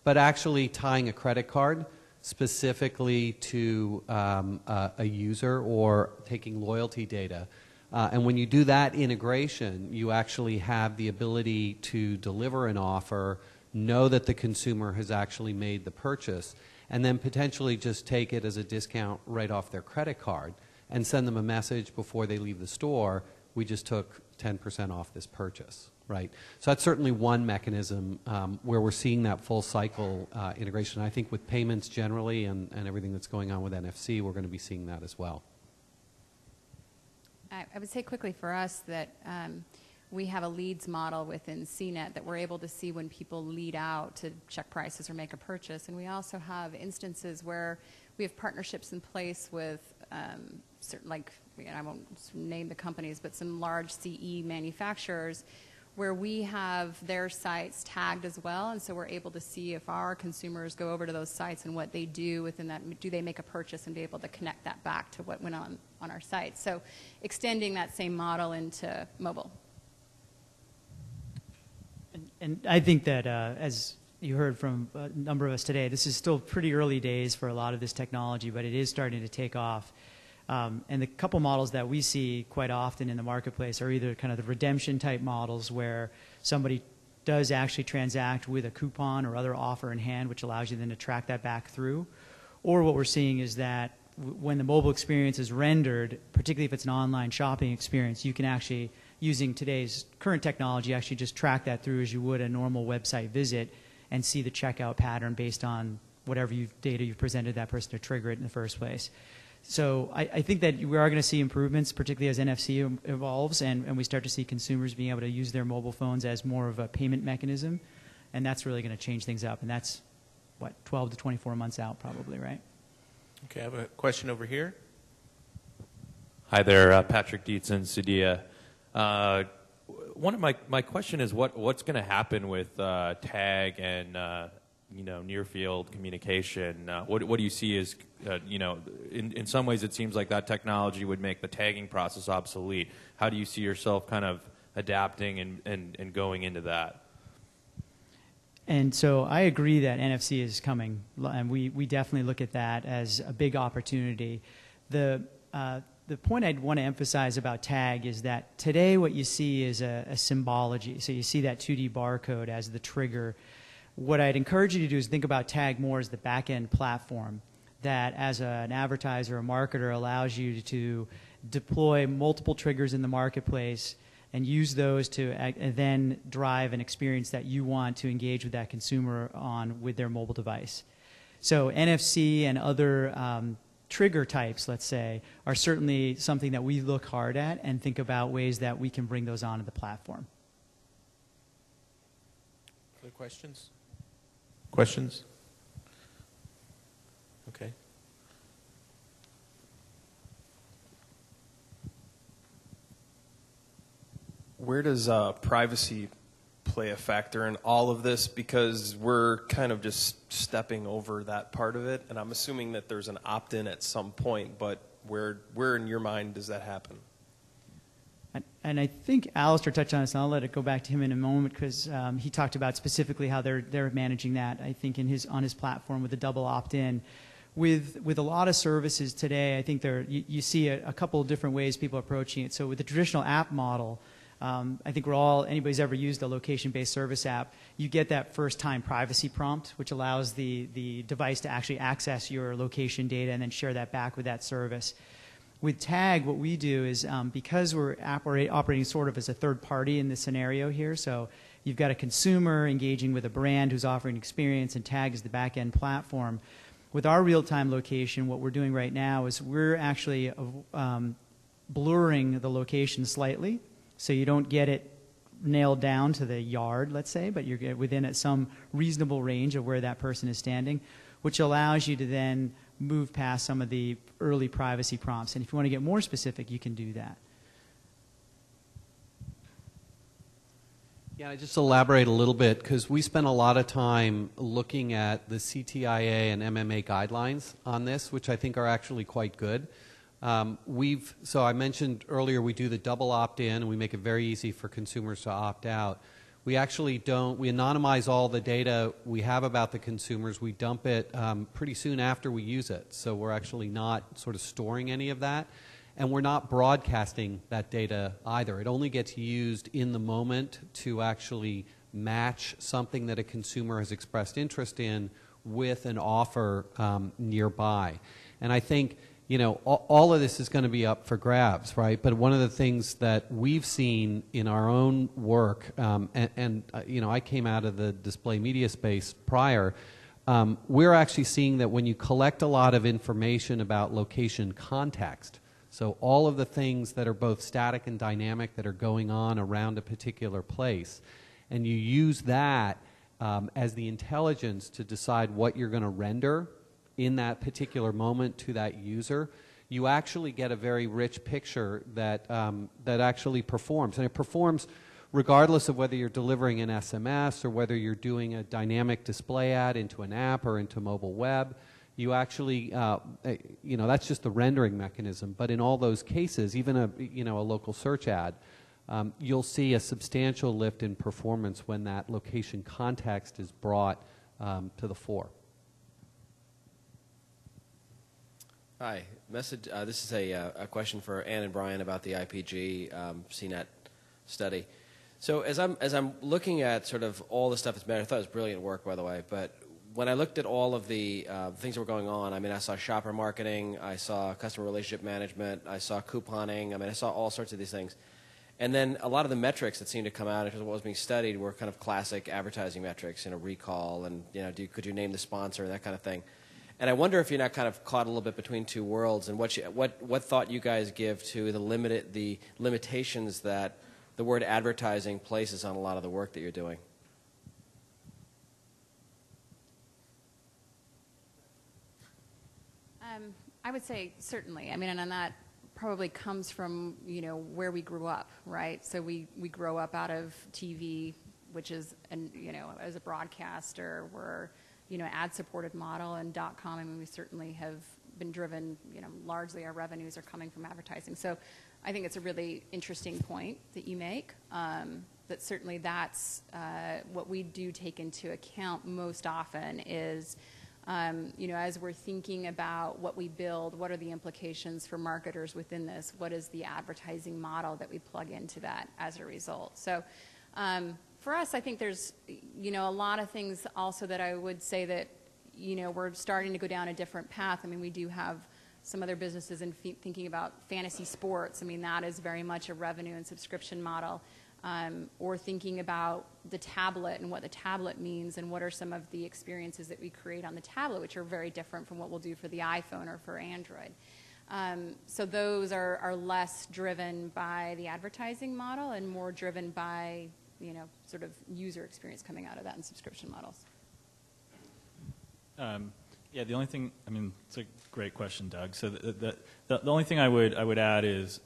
but actually tying a credit card specifically to a user or taking loyalty data. And when you do that integration, you actually have the ability to deliver an offer, know that the consumer has actually made the purchase, and then potentially just take it as a discount right off their credit card and send them a message before they leave the store, we just took 10% off this purchase, right? So that's certainly one mechanism where we're seeing that full cycle integration. I think with payments generally and everything that's going on with NFC, we're going to be seeing that as well. I would say quickly for us that we have a leads model within CNET that we're able to see when people lead out to check prices or make a purchase. And we also have instances where we have partnerships in place with certain, like, I won't name the companies, but some large CE manufacturers where we have their sites tagged as well. And so we're able to see if our consumers go over to those sites and what they do within that, do they make a purchase, and be able to connect that back to what went on our site. So extending that same model into mobile. And I think that, as you heard from a number of us today, this is still pretty early days for a lot of this technology, but it is starting to take off. And the couple models that we see quite often in the marketplace are either kind of the redemption type models where somebody does actually transact with a coupon or other offer in hand, which allows you then to track that back through. Or what we're seeing is that when the mobile experience is rendered, particularly if it's an online shopping experience, you can actually, using today's current technology, actually just track that through as you would a normal website visit and see the checkout pattern based on whatever data you've presented that person to trigger it in the first place. So I think that we are going to see improvements, particularly as NFC evolves and we start to see consumers being able to use their mobile phones as more of a payment mechanism, and that's really going to change things up. And that's, what, 12 to 24 months out probably, right? Okay, I have a question over here. Hi there, Patrick Dietzen, Sudia. One of my question is what's going to happen with tag and near field communication? What do you see as in some ways it seems like that technology would make the tagging process obsolete. How do you see yourself kind of adapting and going into that? And so I agree that NFC is coming, and we definitely look at that as a big opportunity. The point I'd want to emphasize about tag is that today what you see is a symbology. So you see that 2D barcode as the trigger. What I'd encourage you to do is think about tag more as the back-end platform that, as an advertiser or marketer, allows you to deploy multiple triggers in the marketplace and use those to then drive an experience that you want to engage with that consumer on with their mobile device. So NFC and other trigger types, let's say, are certainly something that we look hard at and think about ways that we can bring those onto the platform. Other questions? Questions? Okay. Where does privacy play a factor in all of this? Because we're kind of just stepping over that part of it, and I'm assuming that there's an opt-in at some point, but where in your mind does that happen? And I think Alistair touched on this, and I'll let it go back to him in a moment because he talked about specifically how they're managing that, I think, on his platform with a double opt-in. With a lot of services today, I think you see a couple of different ways people are approaching it. So with the traditional app model, I think anybody's ever used a location-based service app, you get that first-time privacy prompt, which allows the device to actually access your location data and then share that back with that service. With Tag, what we do is, because we're operating sort of as a third party in this scenario here, so you've got a consumer engaging with a brand who's offering experience, and Tag is the back-end platform. With our real-time location, what we're doing right now is we're actually blurring the location slightly, so you don't get it nailed down to the yard, let's say, but you're within some reasonable range of where that person is standing, which allows you to then move past some of the early privacy prompts. And if you want to get more specific, you can do that. Yeah, I just elaborate a little bit because we spent a lot of time looking at the CTIA and MMA guidelines on this, which I think are actually quite good. So I mentioned earlier we do the double opt-in and we make it very easy for consumers to opt out. We actually we anonymize all the data we have about the consumers. We dump it pretty soon after we use it. So we're actually not sort of storing any of that. And we're not broadcasting that data either. It only gets used in the moment to actually match something that a consumer has expressed interest in with an offer nearby. And I think, you know, all of this is going to be up for grabs, right? But one of the things that we've seen in our own work, you know, I came out of the display media space prior, we're actually seeing that when you collect a lot of information about location context, so all of the things that are both static and dynamic that are going on around a particular place, and you use that as the intelligence to decide what you're going to render in that particular moment to that user, you actually get a very rich picture that, that actually performs. And it performs regardless of whether you're delivering an SMS or whether you're doing a dynamic display ad into an app or into mobile web. You actually, you know, that's just the rendering mechanism. But in all those cases, even a local search ad, you'll see a substantial lift in performance when that location context is brought to the fore. Hi, this is a question for Ann and Brian about the IPG CNET study. So as I'm looking at sort of all the stuff that's been, I thought it was brilliant work, by the way, but when I looked at all of the things that were going on, I mean, I saw shopper marketing, I saw customer relationship management, I saw couponing, I mean, I saw all sorts of these things. And then a lot of the metrics that seemed to come out in terms of what was being studied were kind of classic advertising metrics, you know, recall and, you know, could you name the sponsor, that kind of thing. And I wonder if you're not kind of caught a little bit between two worlds, and what thought you guys give to the limitations that the word advertising places on a lot of the work that you're doing. I would say certainly. I mean, and that probably comes from, you know, where we grew up, right? So we grow up out of TV, which is, you know, as a broadcaster, we're, you know, ad-supported model, and .com. I mean, we certainly have been driven, you know, largely our revenues are coming from advertising. So I think it's a really interesting point that you make. That certainly that's what we do take into account most often is, you know, as we're thinking about what we build, what are the implications for marketers within this? What is the advertising model that we plug into that as a result? So For us, I think there's, a lot of things also that I would say that, we're starting to go down a different path. I mean, we do have some other businesses in thinking about fantasy sports. I mean, that is very much a revenue and subscription model. Or thinking about the tablet and what the tablet means and what are some of the experiences that we create on the tablet, which are very different from what we'll do for the iPhone or for Android. So those are less driven by the advertising model and more driven by, sort of user experience coming out of that and subscription models. Yeah, the only thing, I mean, it's a great question, Doug. So the only thing I would add is,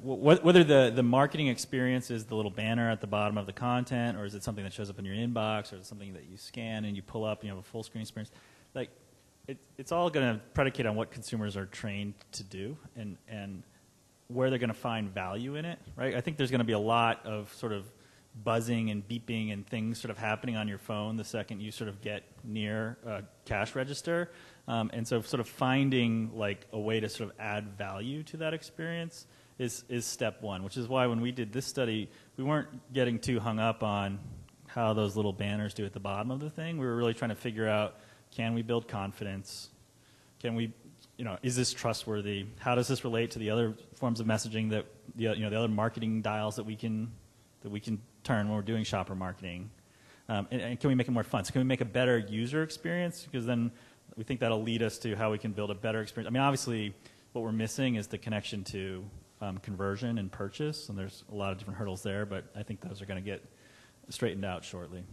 whether the marketing experience is the little banner at the bottom of the content, or is it something that shows up in your inbox, or is it something that you scan and you pull up and you have a full screen experience, like it's all going to predicate on what consumers are trained to do and where they're going to find value in it, right? I think there's going to be a lot of sort of buzzing and beeping and things sort of happening on your phone the second you sort of get near a cash register. And so sort of finding like a way to sort of add value to that experience is step one, which is why when we did this study, we weren't getting too hung up on how those little banners do at the bottom of the thing. We were really trying to figure out, can we build confidence? Can we, is this trustworthy? How does this relate to the other forms of messaging that, the other marketing dials that we can turn when we're doing shopper marketing? And can we make it more fun? So can we make a better user experience? Because then we think that'll lead us to how we can build a better experience. I mean, obviously, what we're missing is the connection to conversion and purchase, and there's a lot of different hurdles there, but I think those are going to get straightened out shortly.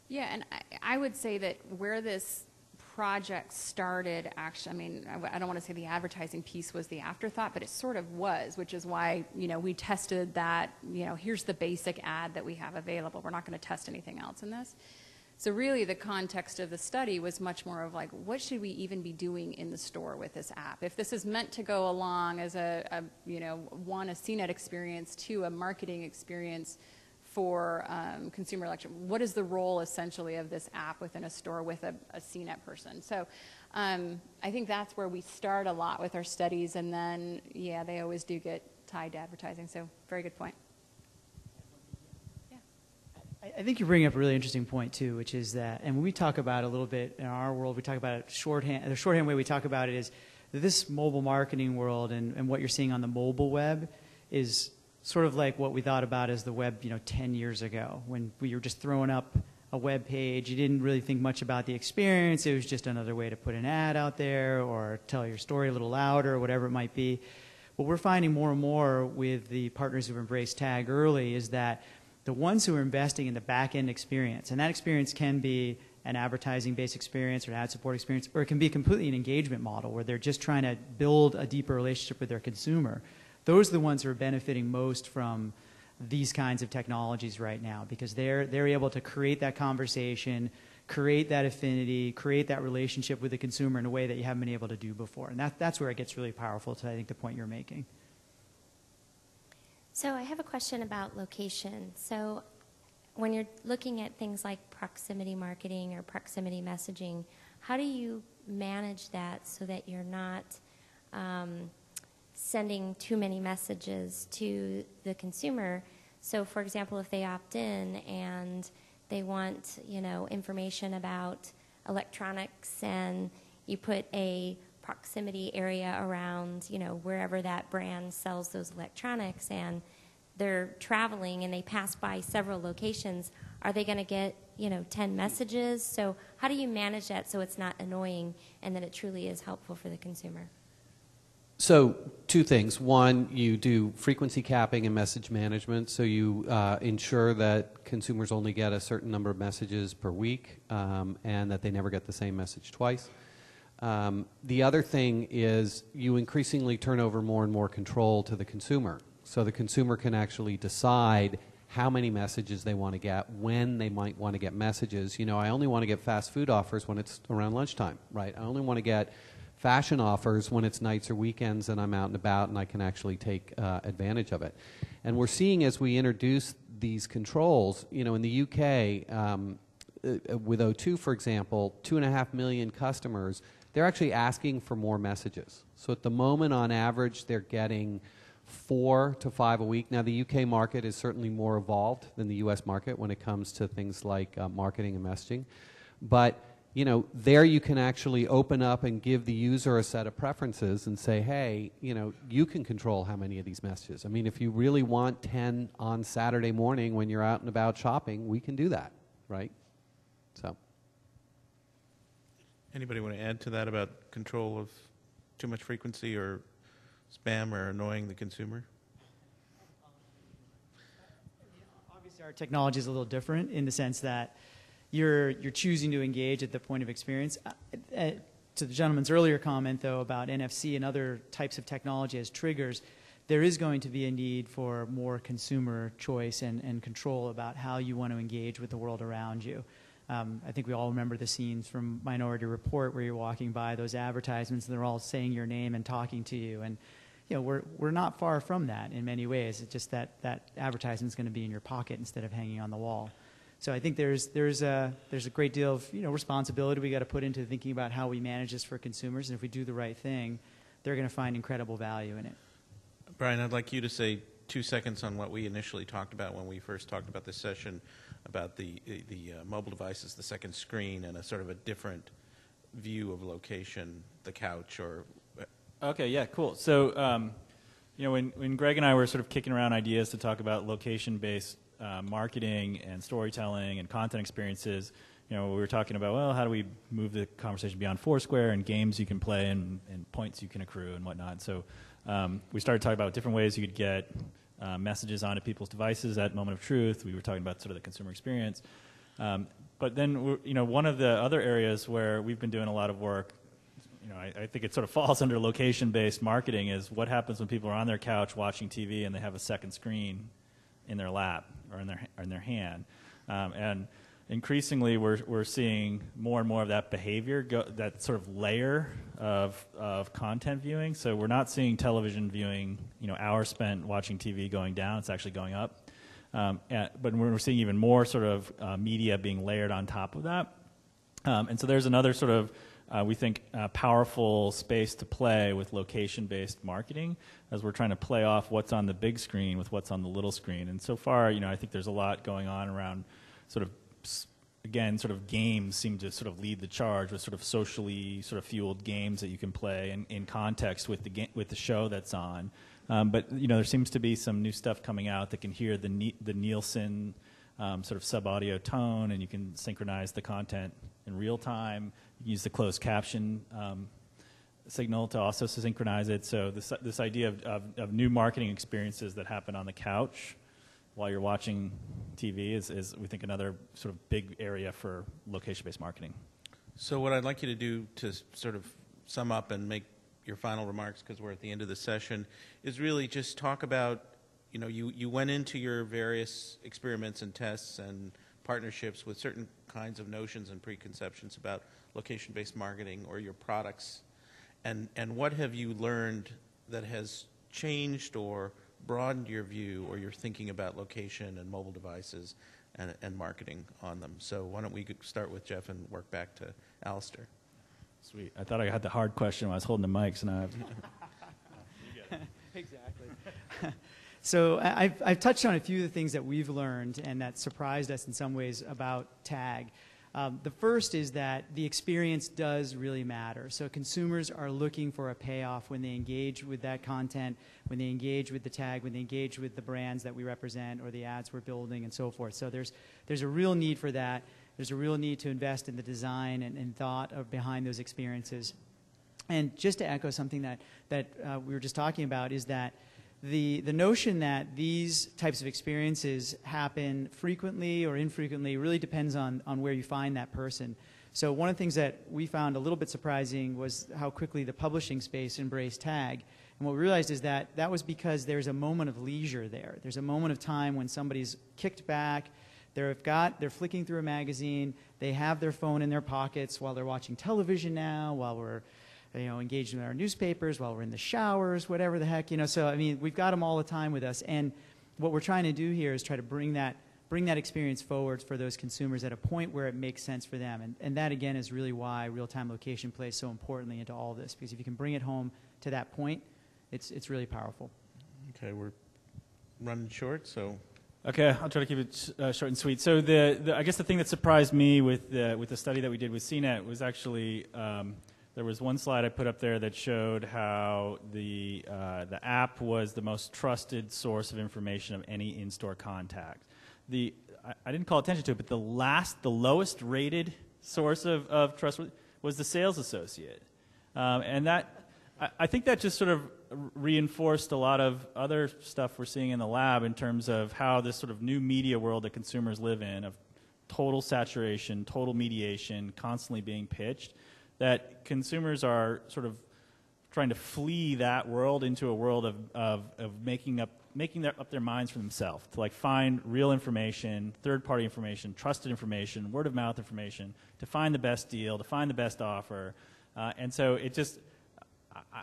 Yeah, and I would say that where this project started, actually, I mean, I don't want to say the advertising piece was the afterthought, but it sort of was, which is why, we tested that, here's the basic ad that we have available. We're not going to test anything else in this. So really the context of the study was much more of like, what should we even be doing in the store with this app? If this is meant to go along as a CNET experience to a marketing experience for consumer election, what is the role essentially of this app within a store with a CNET person? So I think that's where we start a lot with our studies, and then, yeah, they always do get tied to advertising, so very good point. Yeah. I think you bring up a really interesting point, too, which is that, and when we talk about it a little bit in our world, we talk about it shorthand. The shorthand way we talk about it is that this mobile marketing world and what you're seeing on the mobile web is sort of like what we thought about as the web, 10 years ago, when we were just throwing up a web page. You didn't really think much about the experience. It was just another way to put an ad out there or tell your story a little louder or whatever it might be. What we're finding more and more with the partners who've embraced Tag early is that the ones who are investing in the back-end experience, and that experience can be an advertising-based experience or an ad support experience, or it can be completely an engagement model where they're just trying to build a deeper relationship with their consumer. Those are the ones who are benefiting most from these kinds of technologies right now, because they're able to create that conversation, create that affinity, create that relationship with the consumer in a way that you haven't been able to do before. And that's where it gets really powerful to, I think, the point you're making. So I have a question about location. So when you're looking at things like proximity marketing or proximity messaging, how do you manage that so that you're not sending too many messages to the consumer? So, for example, if they opt in and they want, information about electronics, and you put a proximity area around, wherever that brand sells those electronics, and they're traveling and they pass by several locations, are they going to get, 10 messages? So how do you manage that so it's not annoying and that it truly is helpful for the consumer? So two things. One, you do frequency capping and message management, so you ensure that consumers only get a certain number of messages per week and that they never get the same message twice. The other thing is you increasingly turn over more and more control to the consumer, so the consumer can actually decide how many messages they want to get, when they might want to get messages. I only want to get fast food offers when it's around lunchtime, right? I only want to get fashion offers when it's nights or weekends and I'm out and about and I can actually take advantage of it. And we're seeing as we introduce these controls, you know, in the UK, with O2, for example, 2.5 million customers, they're actually asking for more messages. So at the moment, on average, they're getting 4 to 5 a week. Now, the UK market is certainly more evolved than the US market when it comes to things like marketing and messaging. But, you know, there you can actually open up and give the user a set of preferences and say, hey, you know, you can control how many of these messages. I mean, if you really want 10 on Saturday morning when you're out and about shopping, we can do that, right? So, Anybody want to add to that about control of too much frequency or spam or annoying the consumer? Obviously, our technology is a little different in the sense that you're choosing to engage at the point of experience. To the gentleman's earlier comment, though, about NFC and other types of technology as triggers, there is going to be a need for more consumer choice and control about how you want to engage with the world around you. I think we all remember the scenes from Minority Report where you're walking by those advertisements and they're all saying your name and talking to you. And you know, we're not far from that in many ways. It's just that advertisement's going to be in your pocket instead of hanging on the wall. So I think there's a great deal of responsibility we got to put into thinking about how we manage this for consumers. And if we do the right thing, they're going to find incredible value in it. Brian, I'd like you to say 2 seconds on what we initially talked about when we first talked about this session, about the mobile devices, the second screen, and a sort of a different view of location, the couch, or... Okay, yeah, cool. So, when Greg and I were sort of kicking around ideas to talk about location-based marketing and storytelling and content experiences, we were talking about, well, how do we move the conversation beyond Foursquare and games you can play and points you can accrue and whatnot. So we started talking about different ways you could get messages onto people's devices at moment of truth. We were talking about sort of the consumer experience. But then, one of the other areas where we've been doing a lot of work, I think it sort of falls under location-based marketing, is what happens when people are on their couch watching TV and they have a second screen in their lap or in their hand. And increasingly, we're seeing more and more of that behavior, that sort of layer of content viewing. So we're not seeing television viewing, hours spent watching TV going down. It's actually going up. But we're seeing even more sort of media being layered on top of that. And so there's another sort of, we think, powerful space to play with location-based marketing as we're trying to play off what's on the big screen with what's on the little screen. And so far, I think there's a lot going on around sort of, again, sort of games seem to sort of lead the charge with sort of socially sort of fueled games that you can play in context with the show that's on. But there seems to be some new stuff coming out that can hear the Nielsen sort of sub-audio tone, and you can synchronize the content in real time. You can use the closed caption signal to also synchronize it. So this idea of new marketing experiences that happen on the couch while you're watching TV is we think, another sort of big area for location-based marketing. So what I'd like you to do to sort of sum up and make your final remarks, because we're at the end of the session, is really just talk about, you went into your various experiments and tests and partnerships with certain kinds of notions and preconceptions about location-based marketing or your products, and what have you learned that has changed or broadened your view or your thinking about location and mobile devices and marketing on them. So why don't we start with Jeff and work back to Alistair. Sweet. I thought I had the hard question when I was holding the mics, and I have... Exactly. So I've touched on a few of the things that we've learned and that surprised us in some ways about tag. The first is that the experience does really matter. So consumers are looking for a payoff when they engage with that content, when they engage with the tag, when they engage with the brands that we represent or the ads we're building and so forth. So there's a real need for that. There's a real need to invest in the design and thought behind those experiences. And just to echo something that we were just talking about is that the notion that these types of experiences happen frequently or infrequently really depends on where you find that person. So one of the things that we found a little bit surprising was how quickly the publishing space embraced tag. And what we realized is that was because there's a moment of leisure there. There's a moment of time when somebody's kicked back, they're flicking through a magazine, they have their phone in their pockets while they're watching television now, while we're engaging with our newspapers while we're in the showers, whatever the heck, So, I mean, we've got them all the time with us. And what we're trying to do here is try to bring that experience forward for those consumers at a point where it makes sense for them. And that, again, is really why real-time location plays so importantly into all of this, because if you can bring it home to that point, it's really powerful. Okay, we're running short, so... Okay, I'll try to keep it short and sweet. So I guess the thing that surprised me with the study that we did with CNET was actually there was one slide I put up there that showed how the app was the most trusted source of information of any in-store contact. I didn't call attention to it, but the lowest rated source of trust was the sales associate, and I think that just sort of reinforced a lot of other stuff we're seeing in the lab in terms of how this sort of new media world that consumers live in, of total saturation, total mediation, constantly being pitched, that consumers are sort of trying to flee that world into a world of making up their minds for themselves, to like find real information, third-party information, trusted information, word-of-mouth information, to find the best deal, to find the best offer, and so it just.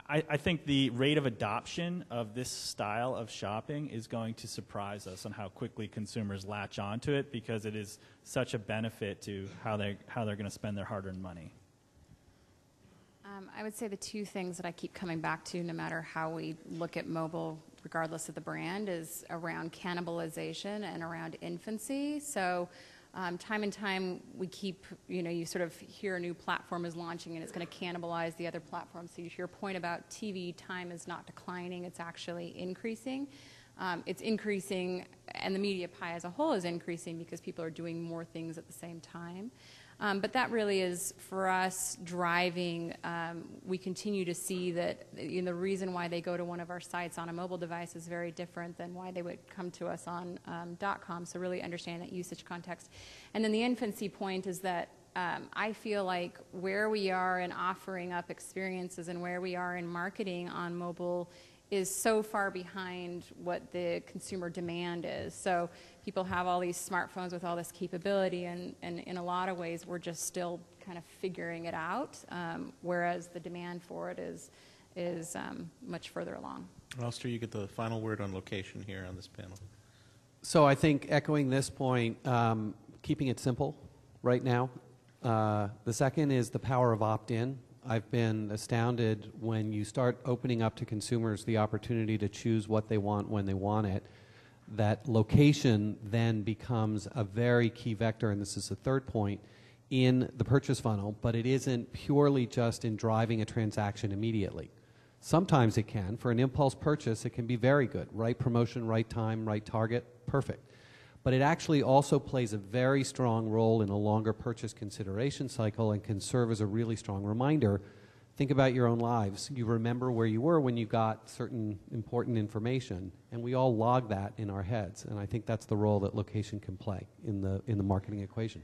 I think the rate of adoption of this style of shopping is going to surprise us on how quickly consumers latch onto it, because it is such a benefit to how they're going to spend their hard-earned money. I would say the two things that I keep coming back to, no matter how we look at mobile, regardless of the brand, is around cannibalization and around infancy. So time and time we keep, you sort of hear a new platform is launching and it's going to cannibalize the other platforms. So your point about TV time is not declining, it's actually increasing. It's increasing, and the media pie as a whole is increasing because people are doing more things at the same time. But that really is, for us, driving. We continue to see that the reason why they go to one of our sites on a mobile device is very different than why they would come to us on .com. So really understand that usage context. And then the infancy point is that I feel like where we are in offering up experiences and where we are in marketing on mobile is so far behind what the consumer demand is. So people have all these smartphones with all this capability, and in a lot of ways we're just still kind of figuring it out, whereas the demand for it is much further along. Alistair, you get the final word on location here on this panel. So I think, echoing this point, keeping it simple right now. The second is the power of opt-in. I've been astounded when you start opening up to consumers the opportunity to choose what they want when they want it, that location then becomes a very key vector, and this is the third point, in the purchase funnel, but it isn't purely just in driving a transaction immediately. Sometimes it can. For an impulse purchase, it can be very good. Right promotion, right time, right target, perfect. But it actually also plays a very strong role in a longer purchase consideration cycle and can serve as a really strong reminder. Think about your own lives. You remember where you were when you got certain important information, and we all log that in our heads. And I think that's the role that location can play in the marketing equation.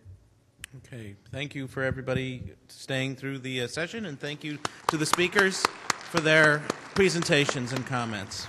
Okay, thank you for everybody staying through the session, and thank you to the speakers for their presentations and comments.